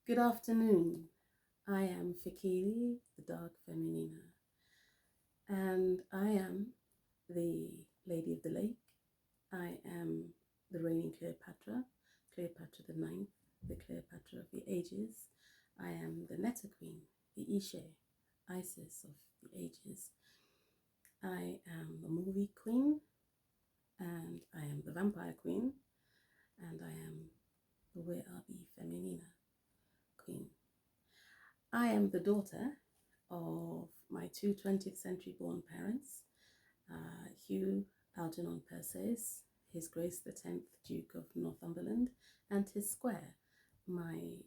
Good afternoon. I am Fikiri, the Dark Feminina, and I am the Lady of the Lake. I am the reigning Cleopatra, Cleopatra the Ninth, the Cleopatra of the Ages. I am the Netta Queen, the Ishe, Isis of the Ages. I am the Movie Queen, and I am the Vampire Queen, and I am the We'abi Feminina Queen. I am the daughter of my two 20th century born parents, Hugh Algernon Perseus, His Grace the 10th Duke of Northumberland, and his square, my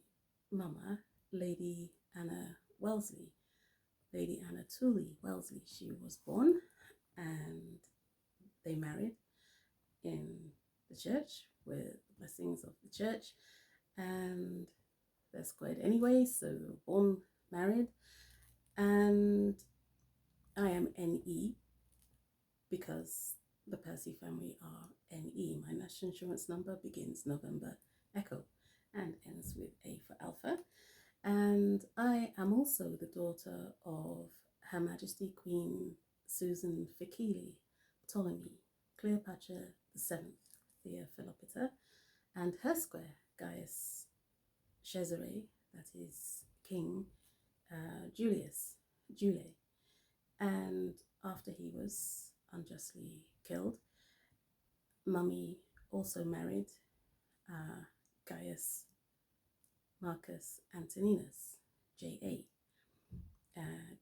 mama, Lady Anna Wellesley, Lady Anna Tooley Wellesley. She was born and they married in the church with the blessings of the church, and they're squared anyway, so they were born married. And I am NE because the Percy family are NE. My national insurance number begins November Echo and ends with A for Alpha. And I am also the daughter of Her Majesty Queen Susan Fikili Ptolemy, Cleopatra VII, Thea Philopita, and her square, Gaius Caesare, that is King Julius, Jule. And after he was unjustly killed, Mummy also married Gaius Marcus Antoninus, J.A.,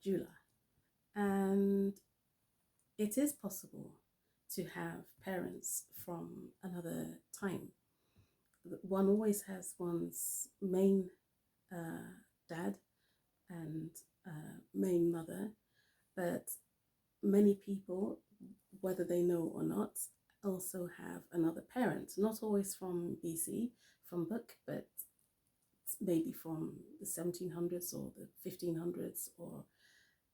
Jula. And it is possible to have parents from another time. One always has one's main dad and main mother, but many people, whether they know or not, also have another parent, not always from BC, from book, but maybe from the 1700s or the 1500s or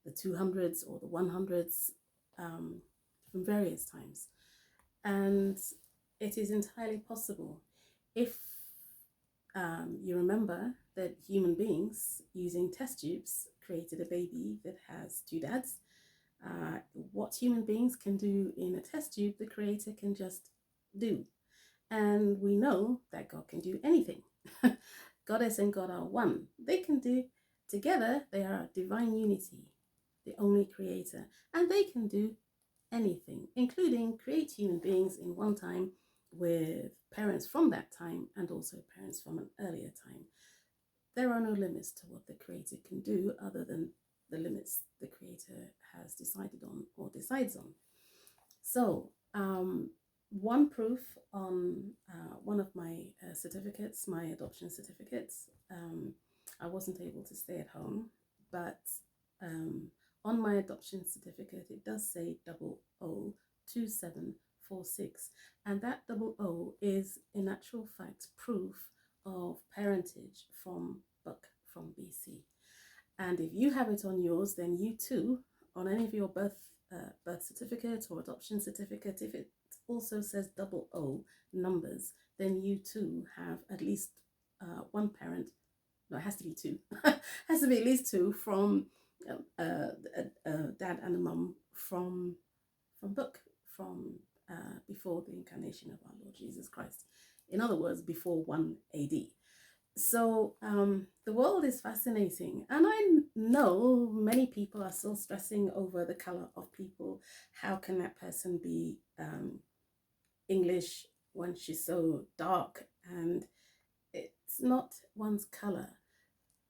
the 200s or the 100s, from various times. And it is entirely possible, if you remember that human beings using test tubes created a baby that has two dads. What human beings can do in a test tube, the creator can just do. And we know that God can do anything. Goddess and God are one. They can do together, they are divine unity, the only creator, and they can do anything, including create human beings in one time with parents from that time and also parents from an earlier time. There are no limits to what the creator can do other than the limits the creator has decided on or decides on. So one proof on one of my certificates, my adoption certificates, I wasn't able to stay at home, but on my adoption certificate it does say 002746, and that 00 is in actual fact proof of parentage from Buck from BC. And if you have it on yours, then you too, on any of your birth certificate or adoption certificate, if it also says 00 numbers, then you too have at least one parent. No, it has to be two. Has to be at least two from dad and a mum from Book, from before the incarnation of our Lord Jesus Christ. In other words, before 1 AD. So the world is fascinating, and I know many people are still stressing over the color of people. How can that person be English when she's so dark? And it's not one's color.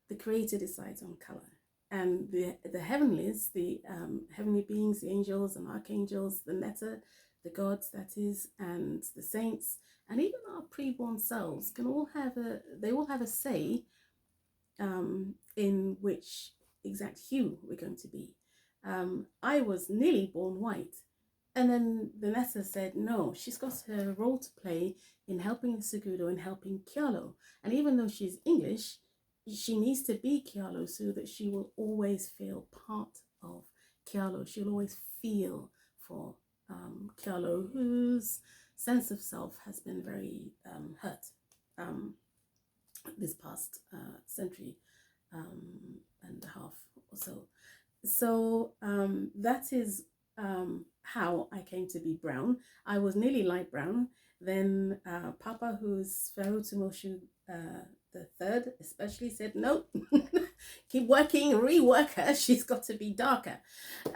The creator decides on color, and the heavenlies, the heavenly beings, the angels and archangels, the netta, the gods, that is, and the saints, and even our preborn selves can all have a say in which exact hue we're going to be. I was nearly born white, and then the netta said no, she's got a role to play in helping Segudo and helping Kialo, and even though she's English, she needs to be Kialo so that she will always feel part of Kialo. She'll always feel for Kialo, whose sense of self has been very hurt. this past century and a half or so. So that is how I came to be brown. I was nearly light brown. Then Papa, who's Pharaoh Tumoshu the third, especially said, "Nope, keep working, rework her. She's got to be darker."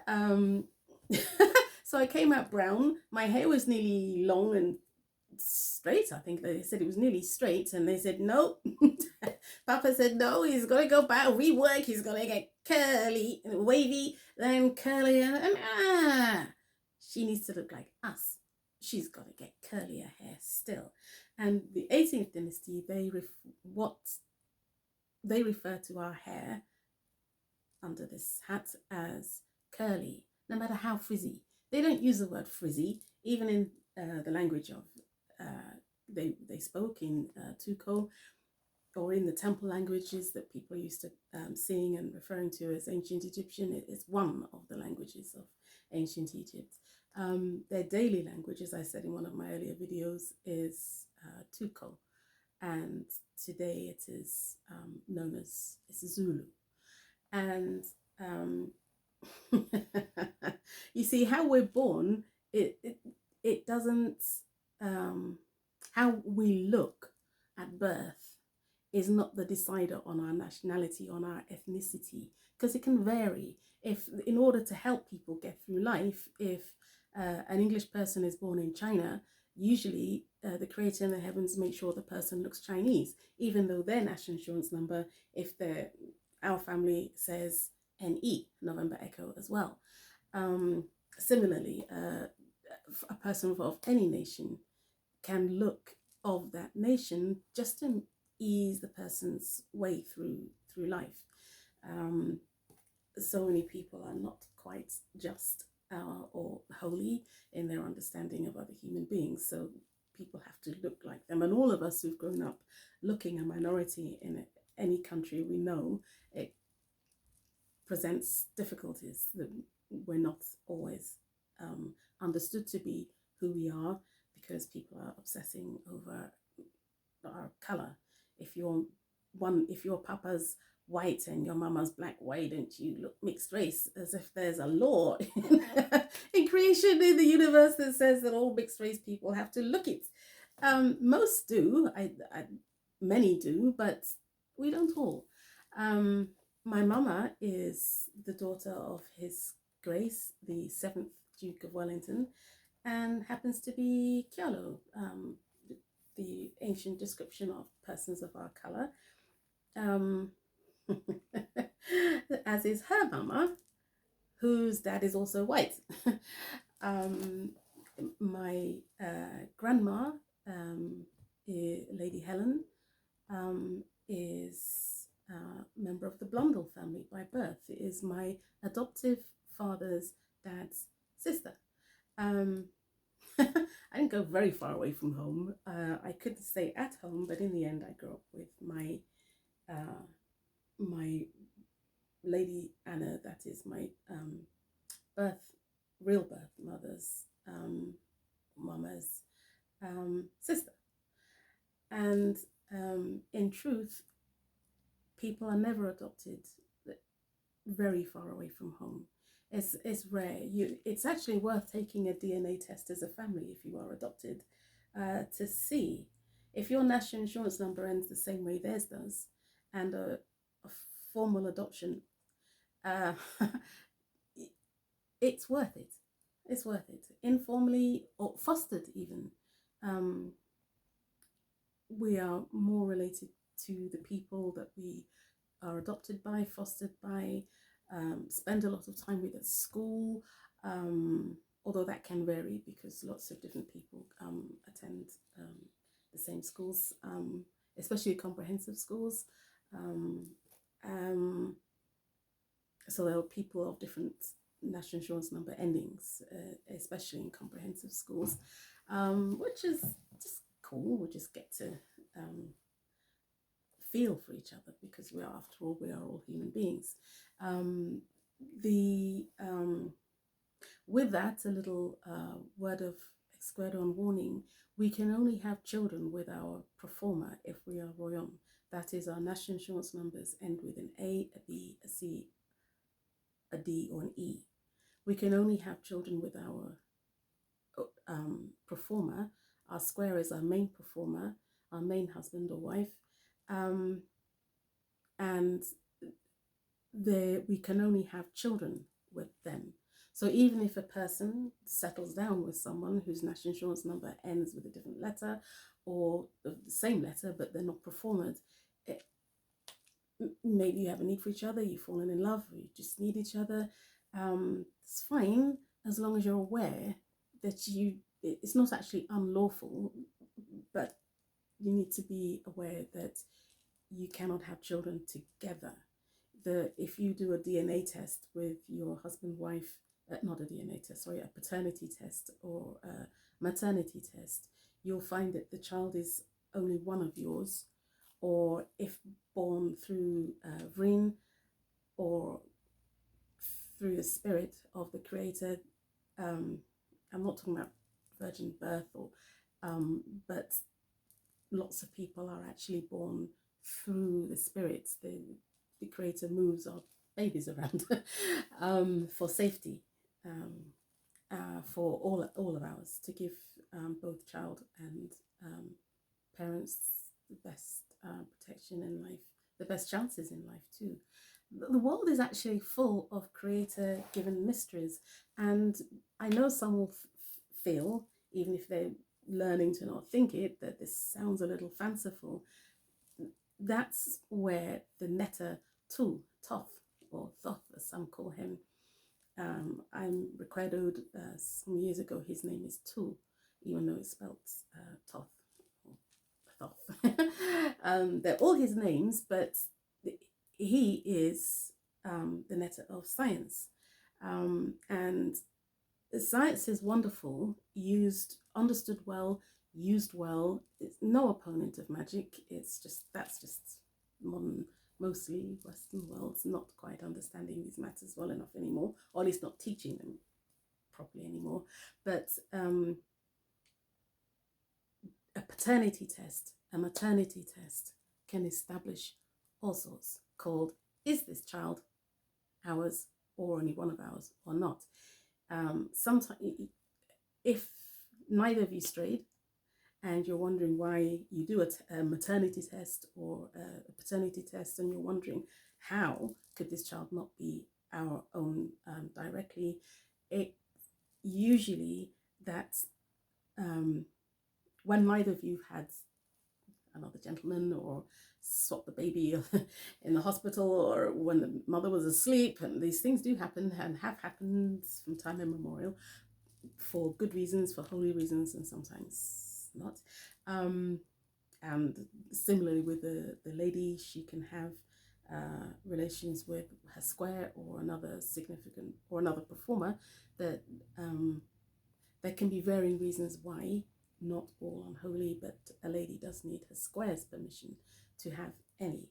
Um, so I came out brown. My hair was nearly long and straight. I think they said it was nearly straight, and they said nope. Papa said no, he's got to go back, rework. He's got to get curly, wavy, then curlier, and she needs to look like us. She's got to get curlier hair still. And the 18th dynasty, they refer to our hair under this hat as curly, no matter how frizzy. They don't use the word frizzy, even in the language of they spoke in Tuko, or in the temple languages that people used to sing and referring to as ancient Egyptian. It is one of the languages of ancient Egypt. Their daily language, as I said in one of my earlier videos, is Tuko, and today it is known as Zulu. And you see, how we're born, it doesn't, how we look at birth is not the decider on our nationality, on our ethnicity, because it can vary. If, in order to help people get through life, if an English person is born in China, usually the creator in the heavens makes sure the person looks Chinese, even though their national insurance number, if our family says NE, November Echo, as well. Similarly, a person of any nation can look of that nation just to ease the person's way through life. So many people are not quite just or holy in their understanding of other human beings, so people have to look like them. And all of us who've grown up looking a minority in any country, we know it presents difficulties, that we're not always understood to be who we are, because people are obsessing over our color. If your papa's white and your mama's black, why don't you look mixed race? As if there's a law in creation, in the universe, that says that all mixed race people have to look it. Most do, many do, but we don't all. My mama is the daughter of His Grace, the 7th Duke of Wellington, and happens to be Kyalo, the ancient description of persons of our colour. As is her mama, whose dad is also white. My grandma, Lady Helen, is a member of the Blundell family by birth. It is my adoptive father's dad's sister. I didn't go very far away from home. I could stay at home, but in the end I grew up with my Lady Anna, that is my real birth mother's mama's sister. And in truth, people are never adopted very far away from home. It's rare. It's actually worth taking a DNA test as a family if you are adopted, to see if your national insurance number ends the same way theirs does, and a formal adoption. It's worth it. It's worth it. Informally or fostered even. We are more related to the people that we are adopted by, fostered by, spend a lot of time with at school, although that can vary because lots of different people attend the same schools, especially comprehensive schools. So there are people of different national insurance number endings, especially in comprehensive schools, which is just cool. We just get to feel for each other, because we are, after all, we are all human beings. With that, a little word of excuerdo and warning: we can only have children with our proforma if we are royum. That is, our national insurance numbers end with an A, a B, a C, a D, or an E. We can only have children with our performer. Our square is our main performer, our main husband or wife, and we can only have children with them. So even if a person settles down with someone whose national insurance number ends with a different letter or the same letter but they're not performed, maybe you have a need for each other, you've fallen in love, you just need each other, it's fine as long as you're aware that it's not actually unlawful, but you need to be aware that you cannot have children together. If you do a DNA test with your husband, wife, not a DNA test, sorry, a paternity test or a maternity test, you'll find that the child is only one of yours, or if born through Vrin or through the spirit of the Creator. I'm not talking about virgin birth, but lots of people are actually born through the spirits. The Creator moves our babies around for safety, for all of ours, to give both child and parents the best protection in life, the best chances in life too. The world is actually full of Creator given mysteries, and I know some will feel, even if they're learning to not think it, that this sounds a little fanciful. That's where the Netta Tu, Thoth, or Thoth as some call him, I'm recorded some years ago, his name is Tu, even though it's spelled Thoth. They're all his names, but he is the Netta of science. And science is wonderful, understood well, used well. It's no opponent of magic. That's just modern, mostly Western world's not quite understanding these matters well enough anymore, or at least not teaching them properly anymore. But a paternity test, a maternity test can establish all sorts, called, is this child ours or only one of ours or not? Sometimes, if neither of you strayed and you're wondering why you do a maternity test or a paternity test, and you're wondering how could this child not be our own directly, it usually that's when neither of you had another gentleman or swapped the baby in the hospital, or when the mother was asleep, and these things do happen and have happened from time immemorial for good reasons, for holy reasons, and sometimes not. And similarly with the lady, she can have relations with her square or another significant or another performer. That there can be varying reasons why, not all unholy, but a lady does need her square's permission to have any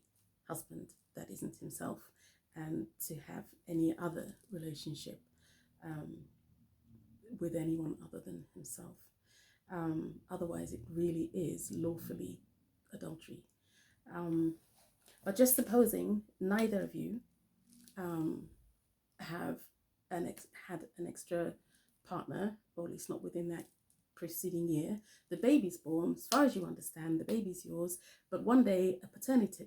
husband that isn't himself, and to have any other relationship with anyone other than himself. Otherwise, it really is lawfully adultery. But just supposing neither of you had an extra partner, or at least not within that preceding year, the baby's born, as far as you understand, the baby's yours, but one day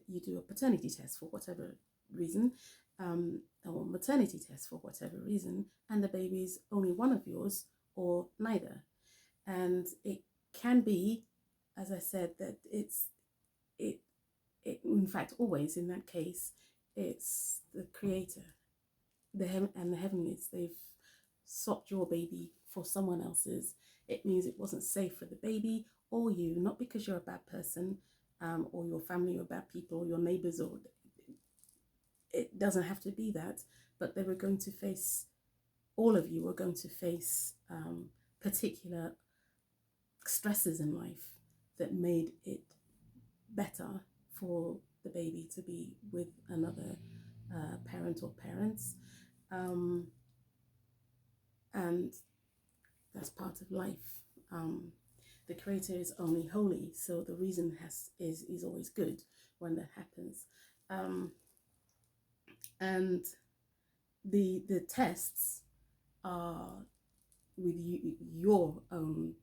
you do a paternity test for whatever reason, or maternity test for whatever reason, and the baby's only one of yours or neither. And it can be, as I said, that it in fact always in that case, it's the Creator, the heavenlies, they've swapped your baby for someone else's. It means it wasn't safe for the baby or you, not because you're a bad person, or your family are bad people, or your neighbors, or it doesn't have to be that, but they were going to face, all of you were going to face particular stresses in life that made it better for the baby to be with another parent or parents. And that's part of life. The Creator is only holy, so the reason is always good when that happens. And the tests are with your own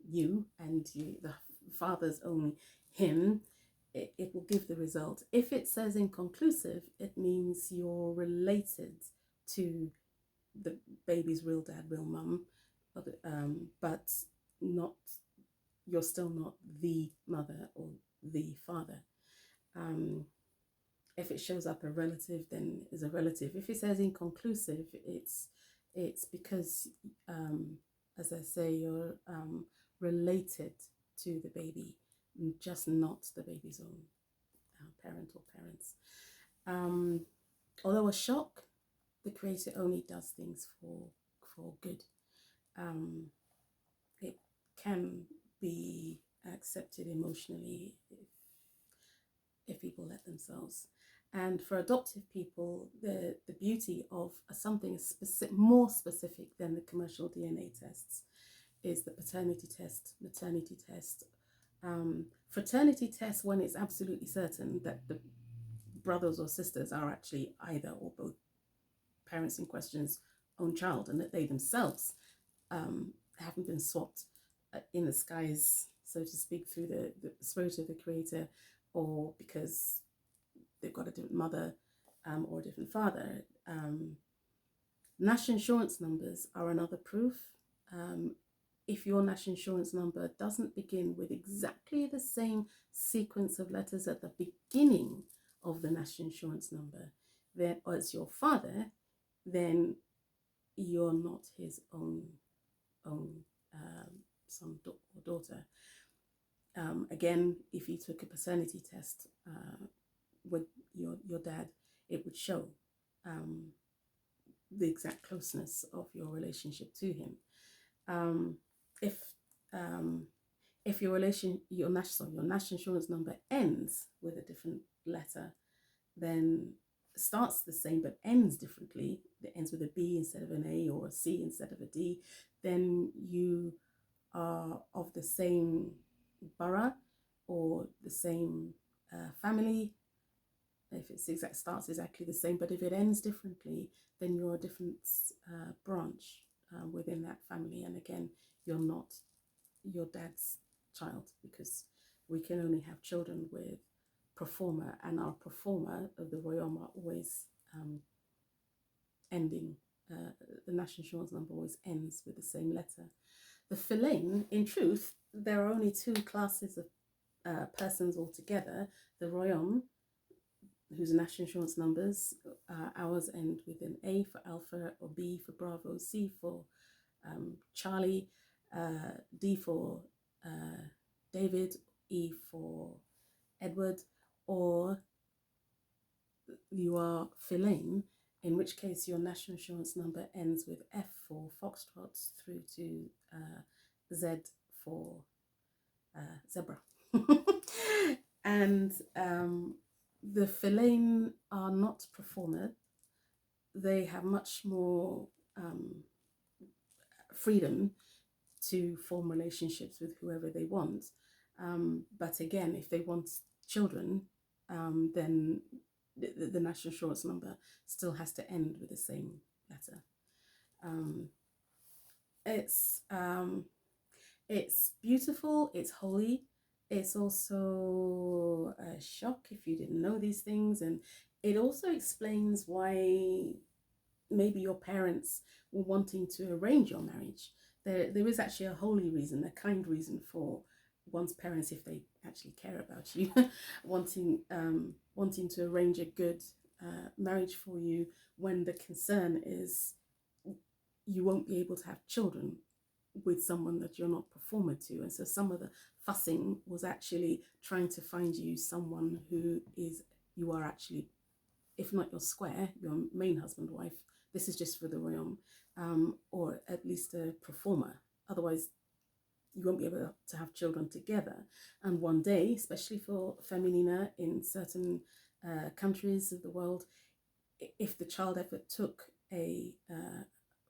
you, and the Father's only him. It will give the result. If it says inconclusive, it means you're related to the baby's real dad, real mum, but not, you're still not the mother or the father. If it shows up a relative, then is a relative. If it says inconclusive, it's because, as I say, you're related to the baby, just not the baby's own parent or parents. Although a shock, the Creator only does things for good. It can be accepted emotionally if people let themselves. And for adoptive people, the beauty of something more specific than the commercial DNA tests is the paternity test, maternity test, fraternity test, when it's absolutely certain that the brothers or sisters are actually either or both parents in question's own child, and that they themselves haven't been swapped in the skies, so to speak, through the spirit of the Creator, or because they've got a different mother or a different father. National insurance numbers are another proof. If your national insurance number doesn't begin with exactly the same sequence of letters at the beginning of the national insurance number then as your father, then you're not his own son or daughter. Again, if you took a paternity test with your dad, it would show the exact closeness of your relationship to him. If your national insurance number ends with a different letter, then starts the same but ends differently, it ends with a B instead of an A or a C instead of a D, then you are of the same borough or the same family. If it starts exactly the same, but if it ends differently, then you're a different branch within that family. And again, you're not your dad's child, because we can only have children with proforma, and our proforma of the royaume are always ending. The national insurance number always ends with the same letter. The filain, in truth, there are only two classes of persons altogether. The royaume, whose national insurance numbers, ours end with an A for Alpha, or B for Bravo, C for Charlie, D for David, E for Edward, or you are filain, in which case your national insurance number ends with F for Foxtrot through to Z for zebra. And the filain are not proforma. They have much more freedom to form relationships with whoever they want. But again, if they want children, then the national insurance number still has to end with the same letter. It's beautiful, it's holy. It's also a shock if you didn't know these things, and it also explains why maybe your parents were wanting to arrange your marriage. There is actually a holy reason, a kind reason for one's parents, if they actually care about you, wanting to arrange a good marriage for you, when the concern is you won't be able to have children with someone that you're not proforma to. And so some of the fussing was actually trying to find you someone who is, you are actually, if not your square, your main husband, wife, this is just for the royaume, or at least a proforma. Otherwise, you won't be able to have children together. And one day, especially for feminina in certain countries of the world, if the child ever took a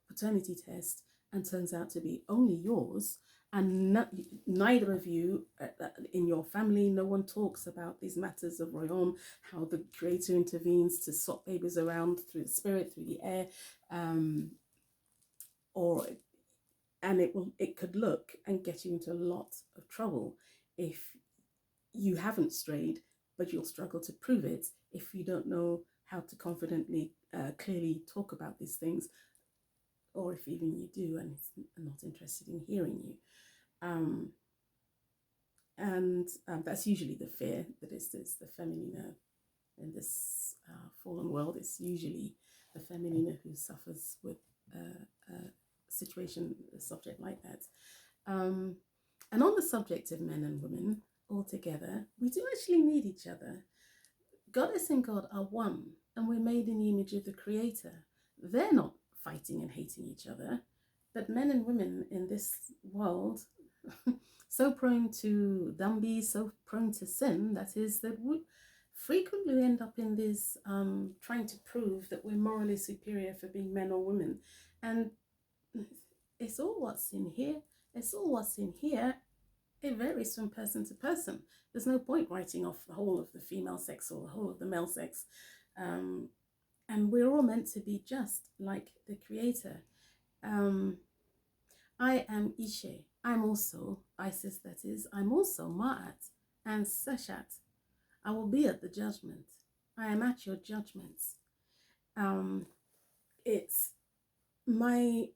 paternity test and turns out to be only yours, and neither of you in your family, no one talks about these matters of royaume, how the creator intervenes to swap babies around through the spirit, through the air, or and it could look and get you into a lot of trouble if you haven't strayed, but you'll struggle to prove it if you don't know how to confidently, clearly talk about these things, or if even you do and it's not interested in hearing you. And that's usually the fear that is the feminina in this fallen world. It's usually the feminina who suffers with a situation, a subject like that. And on the subject of men and women altogether, we do actually need each other. Goddess and God are one, and we're made in the image of the Creator. They're not fighting and hating each other, but men and women in this world, so prone to dambi, so prone to sin, that is, that we frequently end up in this trying to prove that we're morally superior for being men or women. And it's all what's in here. It's all what's in here. It varies from person to person. There's no point writing off the whole of the female sex or the whole of the male sex. And we're all meant to be just like the Creator. I am Ishe. I'm also Isis, that is. I'm also Ma'at and Seshat. I will be at the judgment. I am at your judgments. It's my...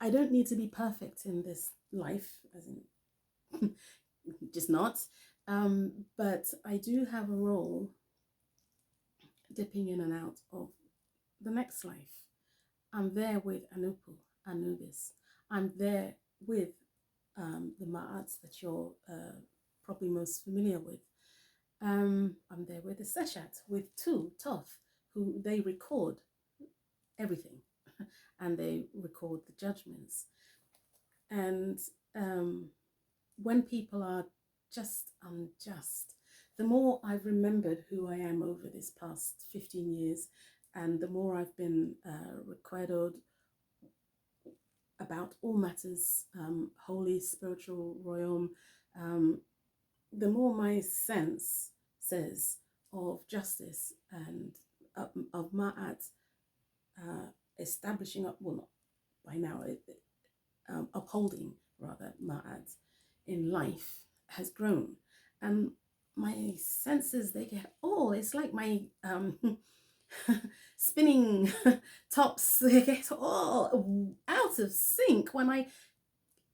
I don't need to be perfect in this life, as in just not. But I do have a role dipping in and out of the next life. I'm there with Anupu, Anubis. I'm there with the Ma'ats that you're probably most familiar with. I'm there with the Seshat, with Tu, Toth, who they record everything and they record the judgments. And when people are just unjust, the more I've remembered who I am over this past 15 years, and the more I've been recuerdoed about all matters holy, spiritual, royaume, the more my sense says of justice and of Ma'at establishing up, well, not by now, upholding rather Ma'at in life has grown. And my senses, they get, it's like my spinning tops, they get all out of sync when I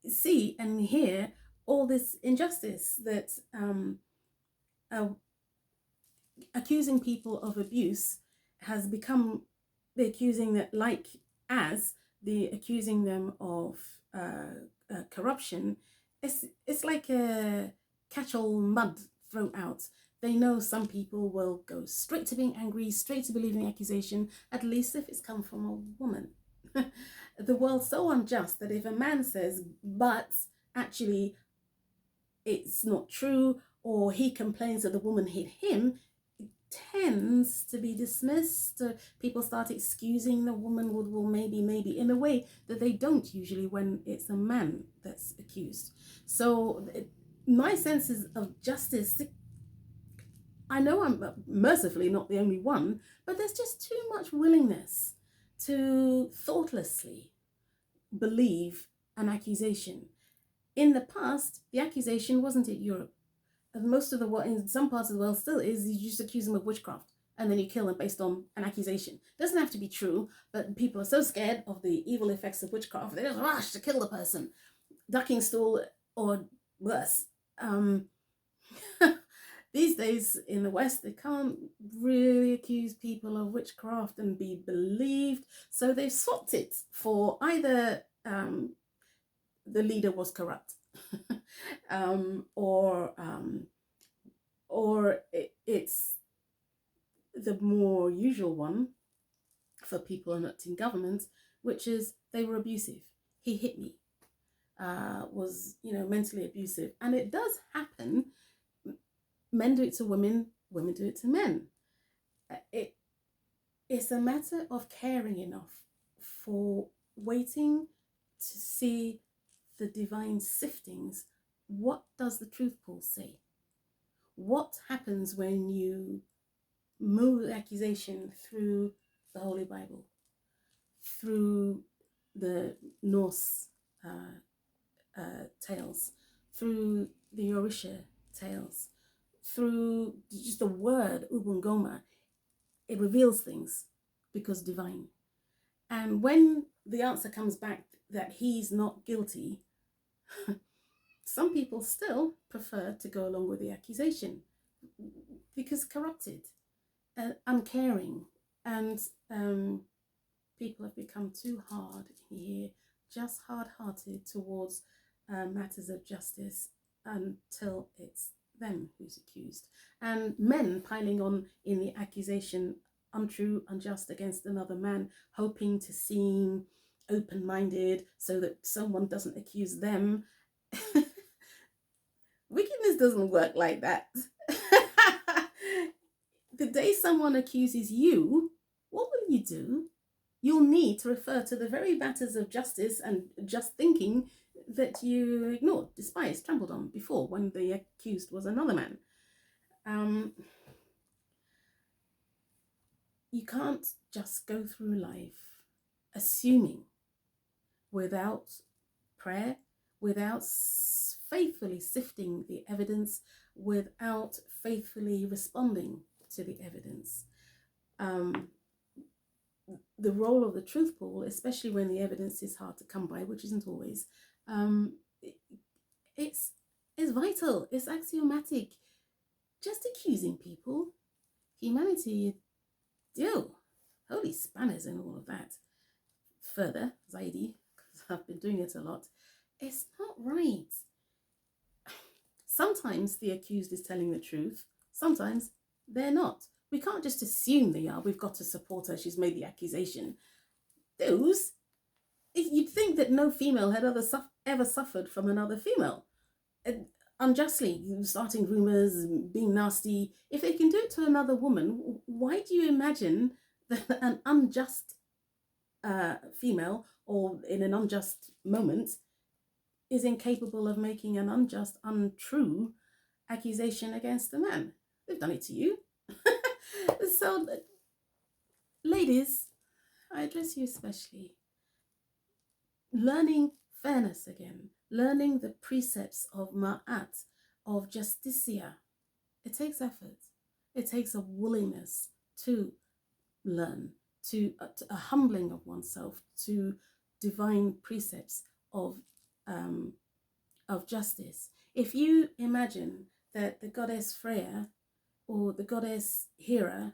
see and hear all this injustice that accusing people of abuse has become the accusing that, like as the accusing them of corruption. It's like a catch-all mud thrown out. They know some people will go straight to being angry, straight to believing the accusation, at least if it's come from a woman. The world's so unjust that if a man says, but actually it's not true, or he complains that the woman hit him, it tends to be dismissed. People start excusing the woman with, well, maybe, in a way that they don't usually when it's a man that's accused. So my senses of justice, I know I'm mercifully not the only one, but there's just too much willingness to thoughtlessly believe an accusation. In the past, the accusation wasn't in Europe. And most of the world, in some parts of the world still is, you just accuse them of witchcraft and then you kill them based on an accusation. It doesn't have to be true, but people are so scared of the evil effects of witchcraft, they just rush to kill the person. Ducking stool or worse. These days in the West, they can't really accuse people of witchcraft and be believed. So they've swapped it for either the leader was corrupt or it's the more usual one for people not in government, which is they were abusive. He hit me, was, mentally abusive. And it does happen. Men do it to women, women do it to men. It's a matter of caring enough for waiting to see the divine siftings, what does the truth pool say? What happens when you move accusation through the Holy Bible, through the Norse tales, through the Orisha tales, through just the word Ubungoma? It reveals things because divine. And when the answer comes back that he's not guilty, some people still prefer to go along with the accusation because corrupted, uncaring, and people have become too hard here, just hard-hearted towards matters of justice until it's them who's accused. And men piling on in the accusation, untrue, unjust against another man, hoping to seem open-minded so that someone doesn't accuse them. Wickedness doesn't work like that. The day someone accuses you, what will you do? You'll need to refer to the very matters of justice and just thinking that you ignored, despised, trampled on before when the accused was another man. You can't just go through life assuming without prayer, without faithfully sifting the evidence, without faithfully responding to the evidence. The role of the truth pool, especially when the evidence is hard to come by, which isn't always, it's vital, it's axiomatic. Just accusing people, humanity, holy spanners and all of that. Further, Zaidi, because I've been doing it a lot, it's not right. Sometimes the accused is telling the truth, sometimes they're not. We can't just assume they are. We've got to support her. She's made the accusation. You'd think that no female had ever suffered from another female. Unjustly, starting rumors, being nasty. If they can do it to another woman, why do you imagine that an unjust female, or in an unjust moment, is incapable of making an unjust, untrue accusation against a man? They've done it to you. So, ladies, I address you especially. Learning fairness again, learning the precepts of Ma'at, of justicia. It takes effort. It takes a willingness to learn, to a humbling of oneself to divine precepts of justice. If you imagine that the goddess Freya, or the goddess Hera,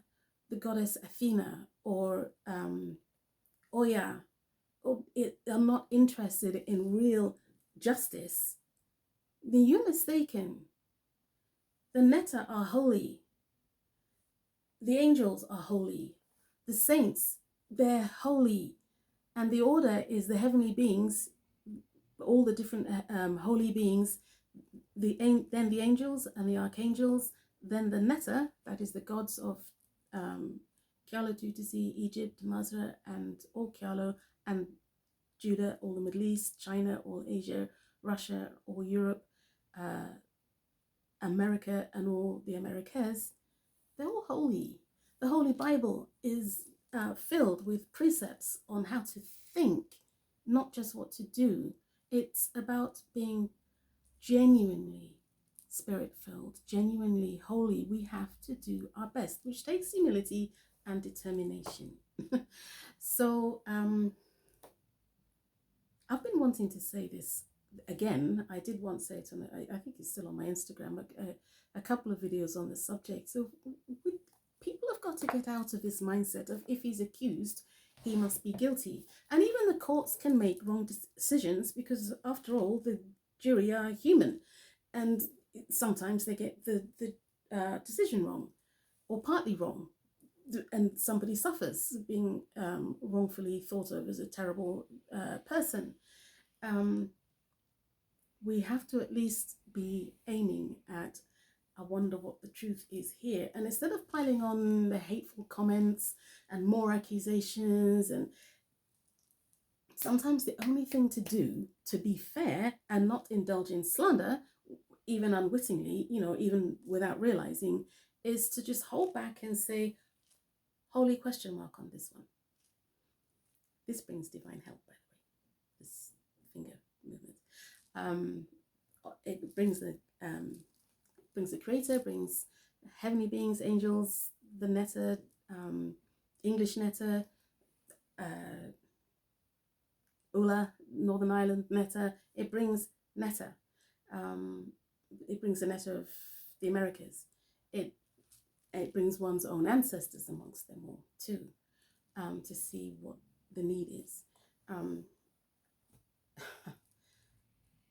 the goddess Athena, or Oya, are not interested in real justice, then you're mistaken. The Netta are holy. The angels are holy. The saints, they're holy. And the order is the heavenly beings, all the different holy beings, then the angels and the archangels, then the Netta, that is the gods of Kyalo, Tutsi, Egypt, Mazra, and all Kyalo, and Judah, all the Middle East, China, all Asia, Russia, all Europe, America, and all the Americas. They're all holy. The Holy Bible is filled with precepts on how to think, not just what to do. It's about being genuinely spirit-filled, genuinely holy. We have to do our best, which takes humility and determination. So I've been wanting to say this again. I did once say it on, I think it's still on my Instagram, a couple of videos on the subject. So people have got to get out of this mindset of if he's accused, he must be guilty. And even the courts can make wrong decisions because, after all, the jury are human. And sometimes they get the decision wrong or partly wrong. And somebody suffers being wrongfully thought of as a terrible person. We have to at least be aiming at, I wonder what the truth is here. And instead of piling on the hateful comments and more accusations, and sometimes the only thing to do to be fair and not indulge in slander, even unwittingly, even without realizing, is to just hold back and say, holy question mark on this one. This brings divine help, by the way, this finger movement. It brings the creator, brings heavenly beings, angels, the netter, English netter, Ula, Northern Ireland netter. It brings netter. It brings the netter of the Americas. It brings one's own ancestors amongst them all too, to see what the need is.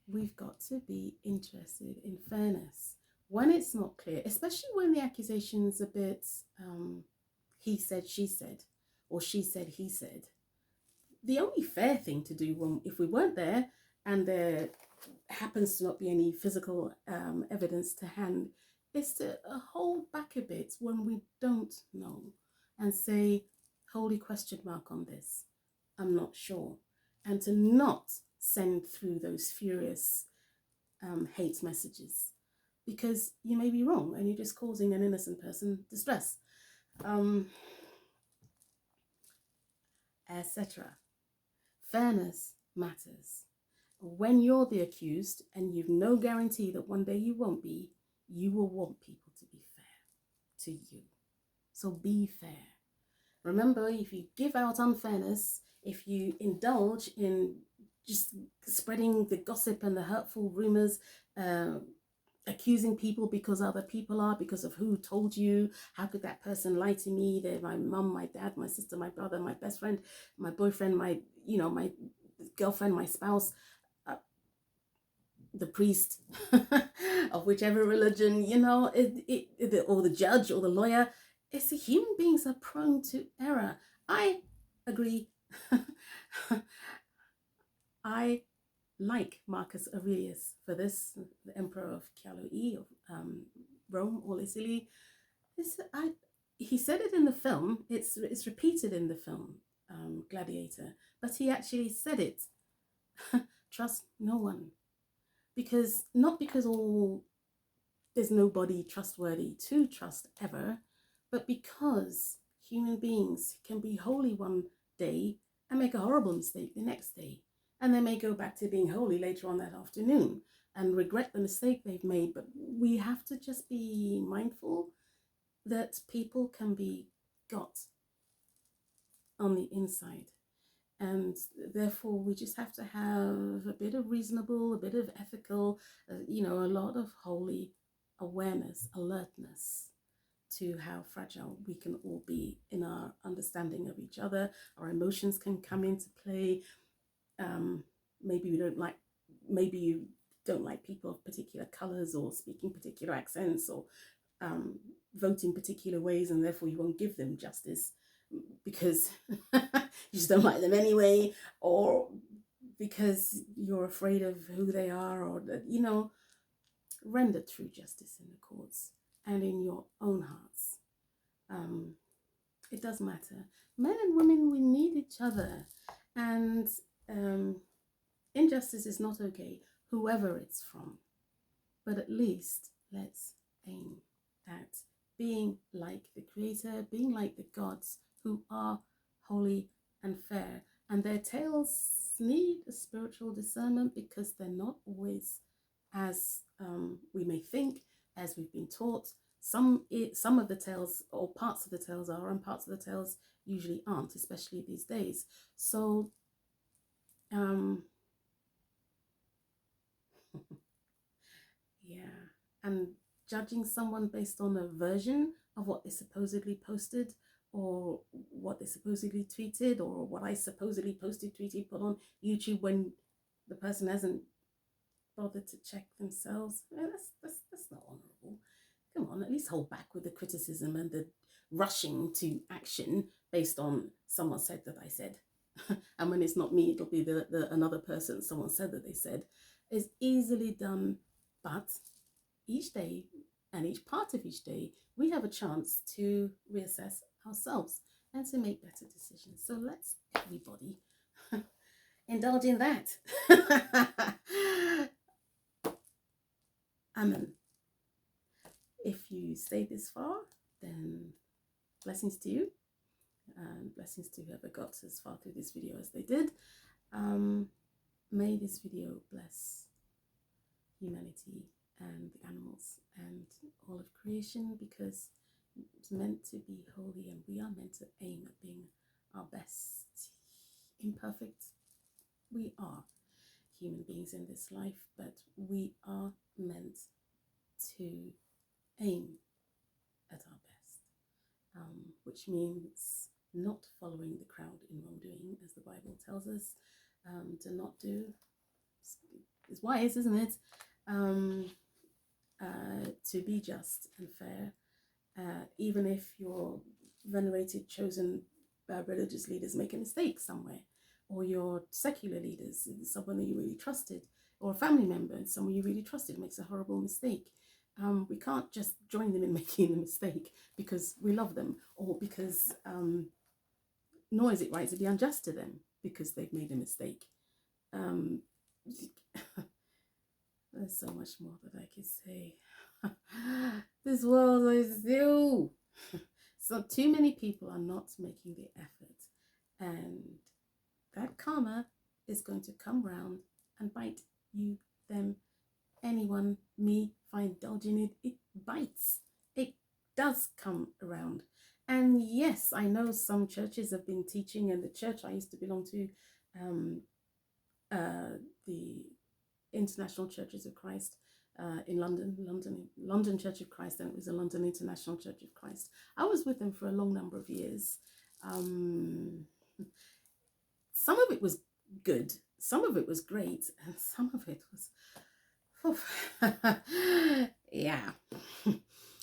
We've got to be interested in fairness when it's not clear, especially when the accusation is a bit he said, she said, or she said, he said. The only fair thing to do if we weren't there and there happens to not be any physical evidence to hand is to hold back a bit when we don't know and say, holy question mark on this, I'm not sure, and to not send through those furious hate messages, because you may be wrong and you're just causing an innocent person distress, etc. Fairness matters. When you're the accused and you've no guarantee that one day you won't be, you will want people to be fair to you. So be fair. Remember, if you give out unfairness, if you indulge in just spreading the gossip and the hurtful rumors, accusing people because other people are, because of who told you, how could that person lie to me? They're my mum, my dad, my sister, my brother, my best friend, my boyfriend, my girlfriend, my spouse, the priest of whichever religion, or the judge or the lawyer. It's human beings are prone to error. I agree. I like Marcus Aurelius for this, the emperor of Chialo of Rome or Italy. He said it in the film. It's repeated in the film Gladiator, but he actually said it. Trust no one, because there's nobody trustworthy to trust ever, but because human beings can be holy one day and make a horrible mistake the next day, and they may go back to being holy later on that afternoon and regret the mistake they've made. But we have to just be mindful that people can be got on the inside, and therefore we just have to have a bit of reasonable, a bit of ethical, a lot of holy awareness, alertness to how fragile we can all be in our understanding of each other. Our emotions can come into play. Maybe you don't like people of particular colors or speaking particular accents or voting particular ways, and therefore you won't give them justice because you just don't like them anyway, or because you're afraid of who they are, or render true justice in the courts and in your own hearts. It does matter. Men and women, we need each other, and injustice is not okay, whoever it's from. But at least let's aim at being like the Creator, being like the gods who are holy and fair. And their tales need a spiritual discernment because they're not always as we may think, as we've been taught. Some of the tales or parts of the tales are, and parts of the tales usually aren't, especially these days. So yeah, and judging someone based on a version of what they supposedly posted, or what they supposedly tweeted, or what I supposedly posted, tweeted, put on YouTube when the person hasn't bothered to check themselves. That's not honorable. Come on, at least hold back with the criticism and the rushing to action based on someone said that I said. And when it's not me, it'll be the another person someone said that they said. Is easily done, but each day and each part of each day, we have a chance to reassess ourselves and to make better decisions. So let's everybody indulge in that. Amen. If you stayed this far, then blessings to you, and blessings to whoever got as far through this video as they did. May this video bless humanity and the animals and all of creation, because it's meant to be holy, and we are meant to aim at being our best. Imperfect, we are human beings in this life, but we are meant to aim at our best, which means not following the crowd in wrongdoing, as the Bible tells us. To not do is wise, isn't it? To be just and fair, even if your venerated, chosen religious leaders make a mistake somewhere, or your secular leaders, someone that you really trusted, or a family member, someone you really trusted makes a horrible mistake. We can't just join them in making the mistake because we love them, or because, nor is it right to be unjust to them because they've made a mistake. There's so much more that I could say. This world is you. So too many people are not making the effort, and that karma is going to come round and bite you, them, anyone, me, if I indulge in it. It bites. It does come around. And yes, I know some churches have been teaching, and the church I used to belong to, the International Churches of Christ in London Church of Christ, and it was a London International Church of Christ. I was with them for a long number of years. Some of it was good, some of it was great, and some of it was, yeah,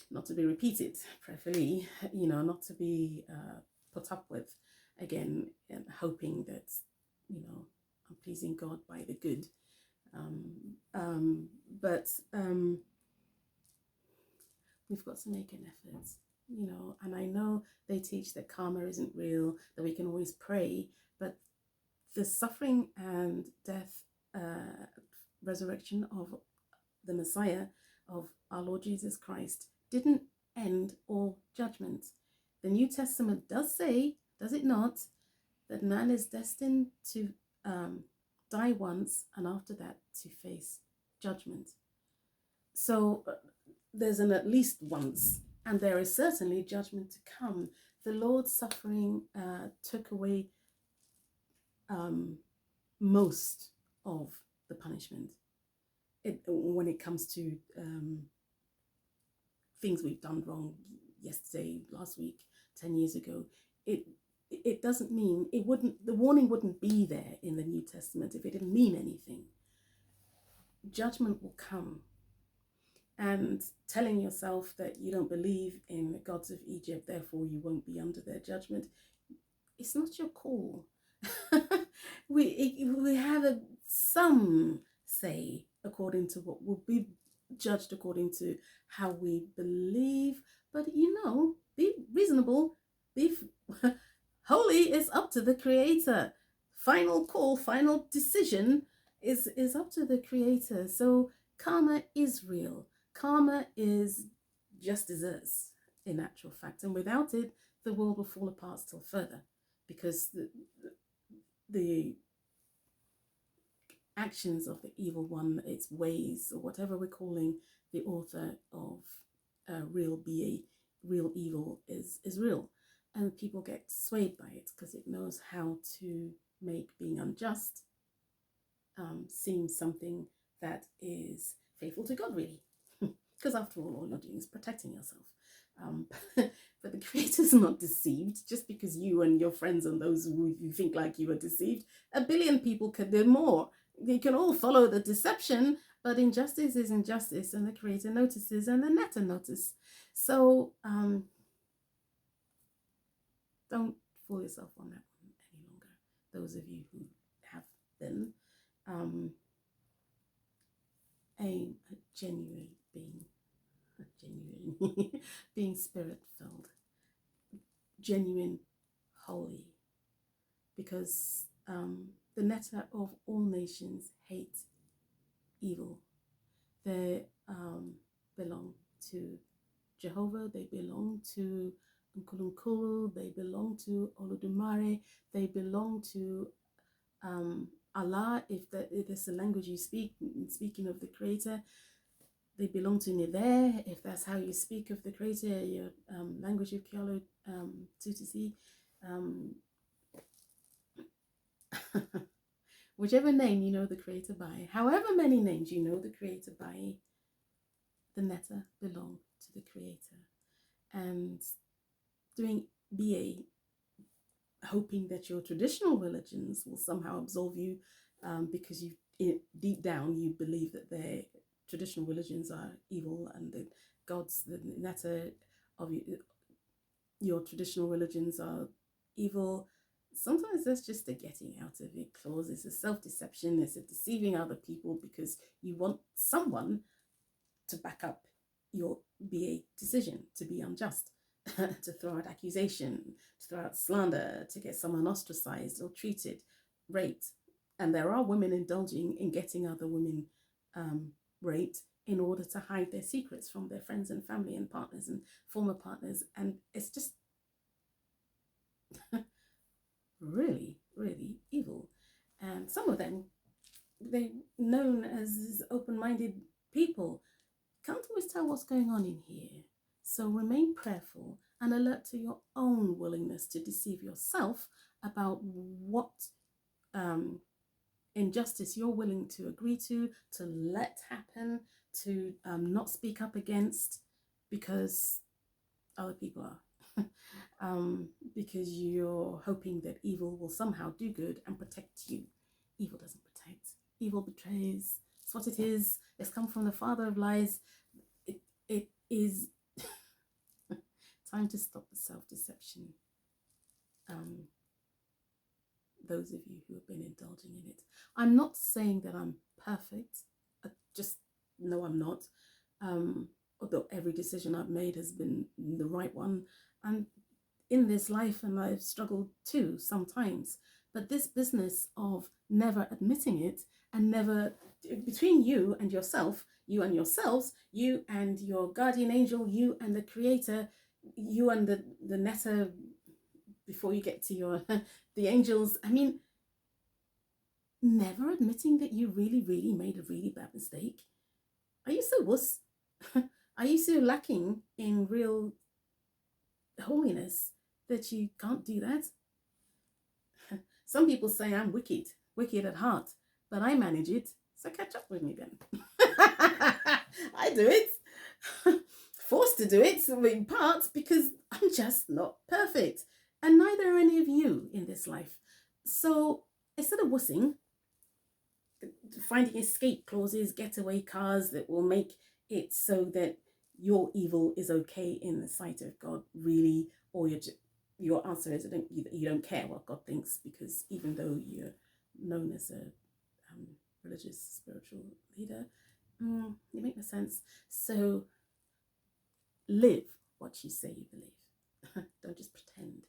not to be repeated, preferably, not to be put up with again, and hoping that, I'm pleasing God by the good. But we've got to make an effort, and I know they teach that karma isn't real, that we can always pray, but the suffering and death, resurrection of the Messiah, of our Lord Jesus Christ, didn't end all judgment. The New Testament does say, does it not, that man is destined to die once, and after that to face judgment. So there's an at least once, and there is certainly judgment to come. The Lord's suffering took away most of the punishment when it comes to things we've done wrong yesterday, last week, 10 years ago. It doesn't mean, the warning wouldn't be there in the New Testament if it didn't mean anything. Judgment will come, and telling yourself that you don't believe in the gods of Egypt, therefore you won't be under their judgment, it's not your call. we have some say according to what will be judged according to how we believe, but be reasonable, be holy is up to the Creator. Final call, final decision is up to the Creator. So karma is real. Karma is just desserts, in actual fact. And without it, the world will fall apart still further, because the actions of the evil one, its ways, or whatever we're calling the author of real evil is real. And people get swayed by it because it knows how to make being unjust seem something that is faithful to God, really. Because after all you're doing is protecting yourself. But the Creator's not deceived. Just because you and your friends and those who you think like you are deceived, a billion people could do more. They can all follow the deception, but injustice is injustice, and the Creator notices, and the Netta notice. So don't fool yourself on that one any longer. Those of you who have been, aim at genuinely being spirit-filled, genuine, holy, because the netter of all nations hate evil. They belong to Jehovah, they belong to Nkulunkulu, they belong to Olodumare, they belong to Allah, if it's the language you speak, speaking of the Creator. They belong to Neve, if that's how you speak of the Creator, your language of Kyolo Tutsi. Whichever name you know the Creator by, however many names you know the Creator by, the netter belong to the Creator. And doing BA, hoping that your traditional religions will somehow absolve you because deep down you believe that their traditional religions are evil and the gods, the netter of your traditional religions are evil. Sometimes that's just a getting out of it clause. It's a self-deception. It's a deceiving other people because you want someone to back up your BA decision, to be unjust, to throw out accusation, to throw out slander, to get someone ostracized or treated, raped. And there are women indulging in getting other women raped in order to hide their secrets from their friends and family and partners and former partners. And it's just really, really evil. And some of them, they're known as open-minded people, can't always tell what's going on in here. So remain prayerful and alert to your own willingness to deceive yourself about what injustice you're willing to agree to let happen, to not speak up against because other people are. Because you're hoping that evil will somehow do good and protect you. Evil doesn't protect. Evil betrays. It's what it is. It's come from the father of lies. It is time to stop the self-deception. Those of you who have been indulging in it. I'm not saying that I'm perfect. I just know I'm not. Although every decision I've made has been the right one. And in this life, and I've struggled too sometimes. But this business of never admitting it and never, between you and yourself, you and yourselves, you and your guardian angel, you and the Creator, you and the netter, before you get to your the angels. I mean, never admitting that you really, really made a really bad mistake. Are you so wuss? Are you so lacking in real holiness that you can't do that? Some people say I'm wicked at heart, but I manage it. So catch up with me then. I do it. Forced to do it in parts because I'm just not perfect. And neither are any of you in this life. So instead of wussing, finding escape clauses, getaway cars that will make it so that your evil is okay in the sight of God, really, or your answer is you don't care what God thinks, because even though you're known as a religious, spiritual leader, you make no sense. So live what you say you believe. Don't just pretend.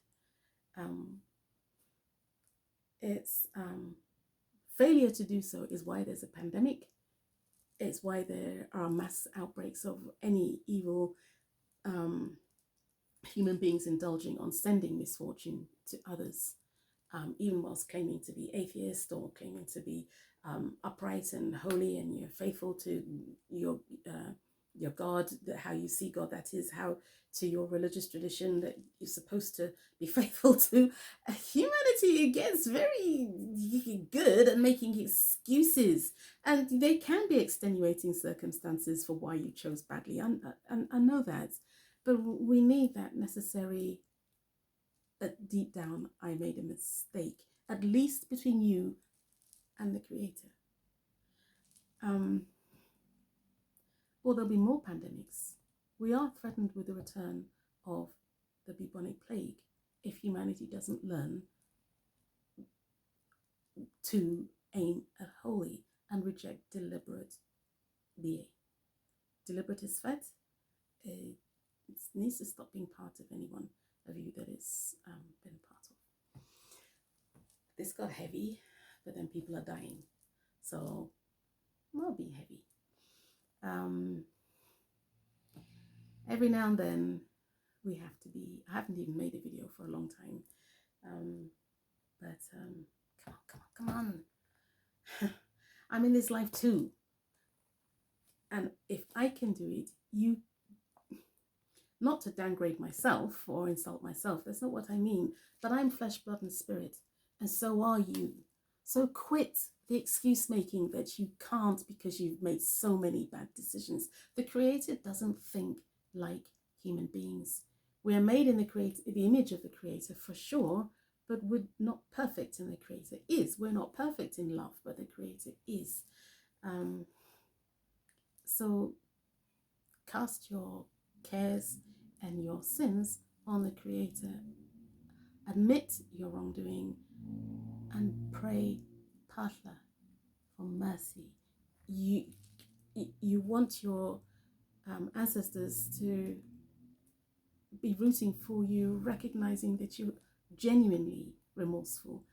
It's failure to do so is why there's a pandemic. It's why there are mass outbreaks of any evil human beings indulging on sending misfortune to others, even whilst claiming to be atheist or claiming to be upright and holy, and you're faithful to your God, how you see God, that is, how to your religious tradition that you're supposed to be faithful to. Humanity gets very good at making excuses, and they can be extenuating circumstances for why you chose badly. I know that, but we need that necessary deep down, I made a mistake, at least between you and the Creator. Or there'll be more pandemics. We are threatened with the return of the bubonic plague if humanity doesn't learn to aim at holy and reject deliberate BA. Deliberate is fat. It needs to stop being part of any one of you that it's been part of. This got heavy, but then people are dying. So I'll be heavy. Every now and then we have to be, I haven't even made a video for a long time. But come on. I'm in this life too. And if I can do it, you, not to downgrade myself or insult myself, that's not what I mean, but I'm flesh, blood, and spirit, and so are you. So quit the excuse making that you can't because you've made so many bad decisions. The Creator doesn't think like human beings. We are made in the image of the Creator for sure, but we're not perfect, and the Creator is. We're not perfect in love, but the Creator is. So cast your cares and your sins on the Creator. Admit your wrongdoing and pray, Patla, for mercy. You want your ancestors to be rooting for you, recognizing that you're genuinely remorseful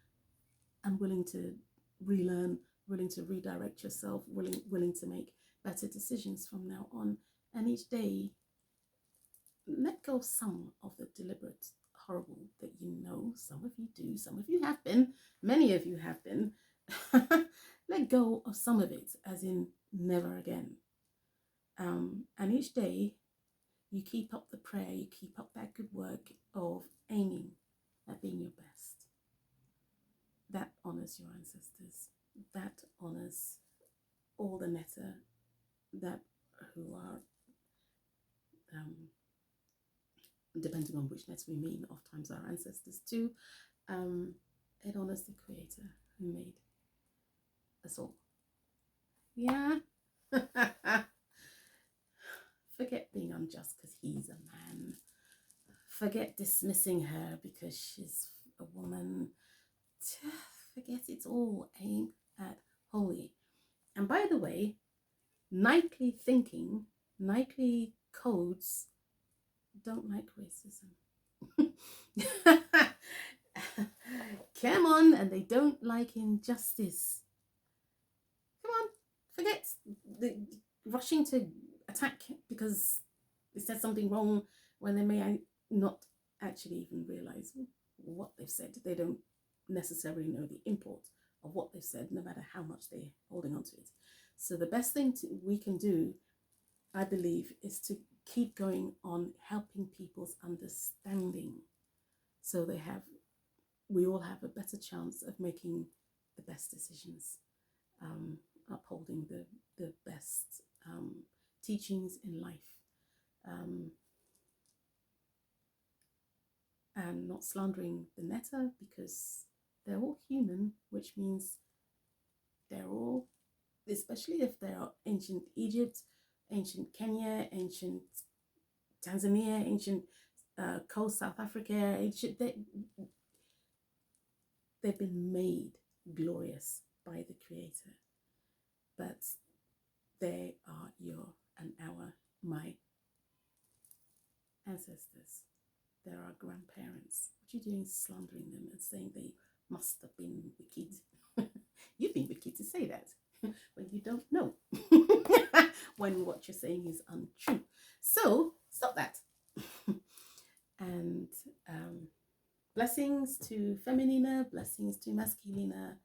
and willing to relearn, willing to redirect yourself, willing to make better decisions from now on. And each day, let go of some of the deliberate horrible that you know. Some of you do, some of you have been, many of you have been. Let go of some of it, as in never again. And each day, you keep up the prayer, you keep up that good work of aiming at being your best. That honors your ancestors. That honors all the netta that who are, depending on which netta we mean, oftentimes our ancestors too. It honors the Creator who made us all. Yeah. Forget being unjust because he's a man. Forget dismissing her because she's a woman. Forget it all. Aim at holy. And by the way, nightly thinking, nightly codes don't like racism. Come on, and they don't like injustice. Come on, forget the rushing to attack because they said something wrong when they may not actually even realize what they've said. They don't necessarily know the import of what they've said, no matter how much they're holding on to it. So the best thing we can do, I believe, is to keep going on helping people's understanding, so we all have a better chance of making the best decisions, upholding the best teachings in life, and not slandering the netta, because they're all human, which means they're all, especially if they are ancient Egypt, ancient Kenya, ancient Tanzania, ancient coast South Africa, ancient, they've been made glorious by the Creator, but they are your and my ancestors. They're our grandparents. What are you doing slandering them and saying they must have been wicked? You've been wicked to say that when you don't know, when what you're saying is untrue. So stop that. And blessings to Feminina, blessings to Masculina.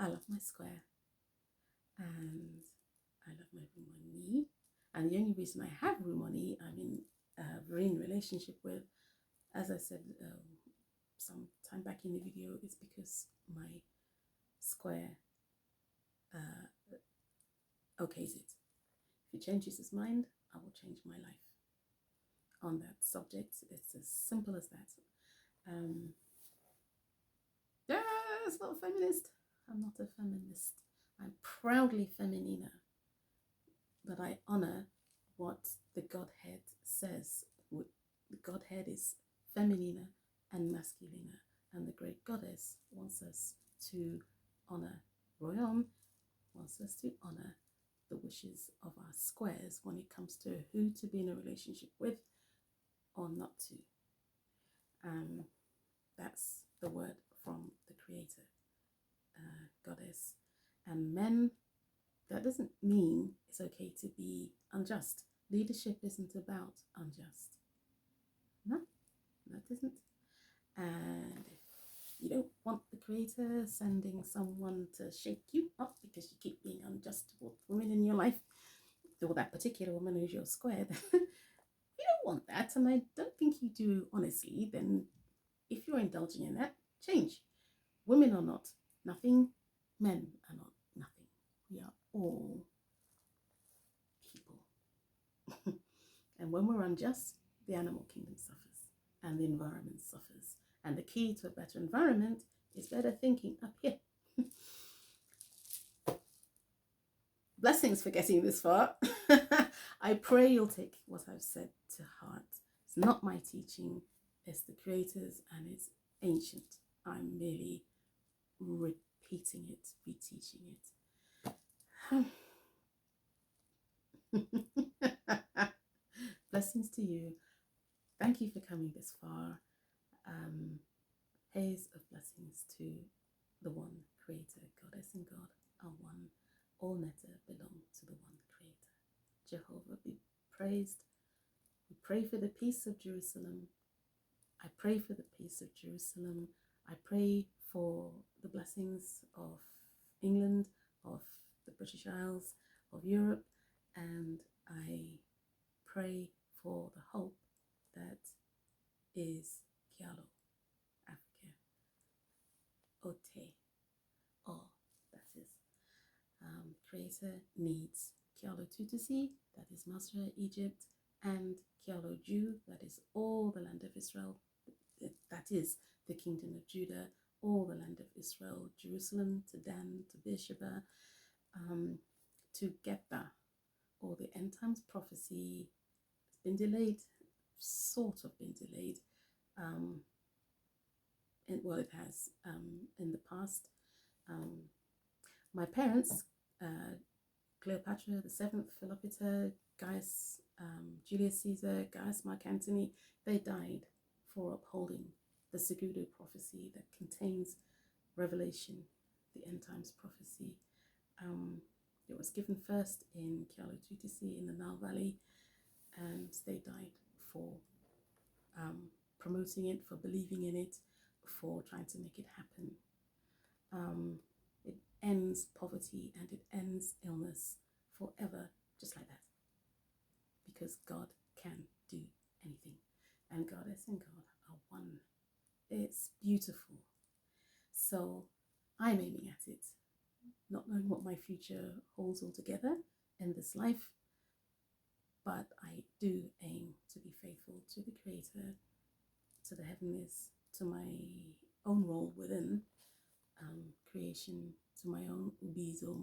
I love my square, and I love my Rumani. And the only reason I have Rumani, I'm in a marine relationship with, as I said some time back in the video, is because my square okays it. If he changes his mind, I will change my life on that subject. It's as simple as that. It's not a feminist. I'm not a feminist. I'm proudly feminina, but I honor what the Godhead says. The Godhead is feminina and masculina, and the great goddess wants us to honor Royom, wants us to honor the wishes of our squares when it comes to who to be in a relationship with or not to. That's the word from the And men, that doesn't mean it's okay to be unjust. Leadership isn't about unjust. No, that isn't. And if you don't want the Creator sending someone to shake you up because you keep being unjust toward women in your life, or that particular woman who's your squared, you don't want that, and I don't think you do honestly, then if you're indulging in that, change. Women are not nothing, men are not nothing. We are all people. And when we're unjust, the animal kingdom suffers and the environment suffers. And the key to a better environment is better thinking up here. Blessings for getting this far. I pray you'll take what I've said to heart. It's not my teaching, it's the Creator's, and it's ancient. I'm merely repeating it, reteaching it. Blessings to you. Thank you for coming this far. Hehs of blessings to the one Creator. Goddess and God are one. All matter belong to the one Creator. Jehovah be praised. We pray for the peace of Jerusalem. I pray for the peace of Jerusalem. I pray for the blessings of England, of the British Isles, of Europe, and I pray for the hope that is Kialo, Africa. Ote, all that is. Creator needs Kialo Tutusi, that is Masra, Egypt, and Kialo Jew, that is all the land of Israel, that is the kingdom of Judah, all the land of Israel, Jerusalem, to Dan, to Beersheba, to Geba, or the end times prophecy. It's been delayed, sort of been delayed. Well, it has in the past. My parents, Cleopatra the Seventh, Philopita, Gaius, Julius Caesar, Gaius Mark Antony, they died for upholding the excuerdo prophecy that contains Revelation, the end times prophecy. It was given first in Kialo Tutisi in the Nile Valley, and they died for promoting it, for believing in it, for trying to make it happen. It ends poverty and it ends illness forever, just like that. Because God can do anything. And Goddess and God are one. It's beautiful. So I'm aiming at it, not knowing what my future holds altogether in this life, but I do aim to be faithful to the Creator, to the heavenlies, to my own role within creation, to my own ubizo,